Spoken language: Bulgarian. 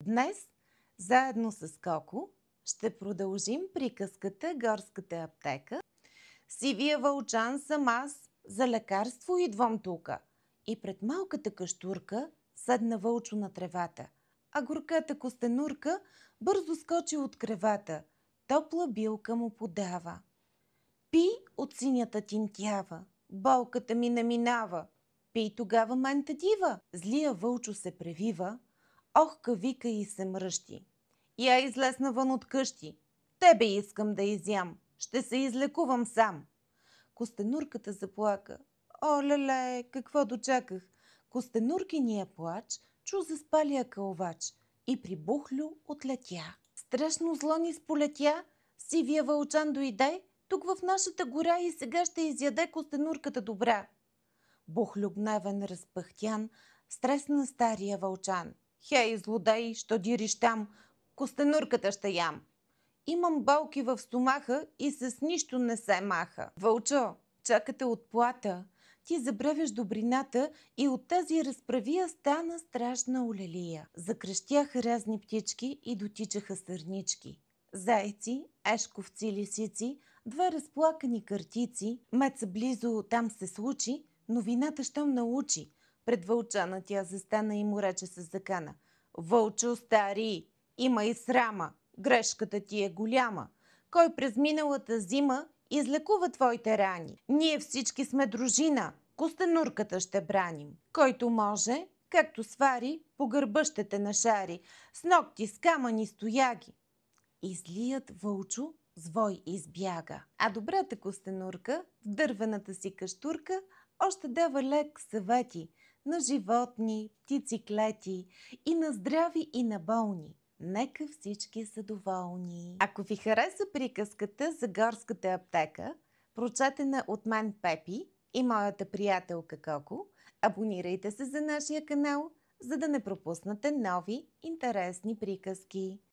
Днес, заедно с Коко, ще продължим приказката Горската аптека. Сивия вълчан съм аз, за лекарство идвам тука. И пред малката каштурка седна вълчо на тревата, а горката костенурка бързо скочи от кревата. Топла билка му подава. Пи от синята тинтява, болката ми не минава. Пий тогава мен те дива. Злия вълчо се превива, охка вика и се мръщи. Я излез навън от къщи. Тебе искам да изям. Ще се излекувам сам. Костенурката заплака. О, леле, какво дочаках? Костенуркиния плач чу заспалия кълвач и при Бухлю отлетя. Страшно зло ни сполетя. Сивия вълчан дойде тук в нашата гора и сега ще изяде костенурката добра. Бухлю гневен разпъхтян стресна стария вълчан. Хей, злодей, що дириш там? Костенурката ще ям. Имам болки в стомаха и с нищо не се маха. Вълчо, чакате отплата. Ти забравяш добрината и от тази разправия стана страшна олелия. Закрещяха разни птички и дотичаха сърнички. Зайци, ешковци, лисици, две разплакани картици. Меца близо там се случи, новината щом научи. Пред вълчана тя застана и му рече с закана. Вълчо стари, има и срама, грешката ти е голяма. Кой през миналата зима излекува твоите рани? Ние всички сме дружина, костенурката ще браним. Който може, както свари, по гърба ще те нашари, с ногти, с камъни, стояги. И злият вълчо с вой избяга. А добрата костенурка в дървената си каштурка още дава лек съвети на животни, птици клети, и на здрави, и на болни. Нека всички са доволни. Ако ви хареса приказката за Горската аптека, прочетена от мен Пепи и моята приятелка Коко, абонирайте се за нашия канал, за да не пропуснете нови интересни приказки.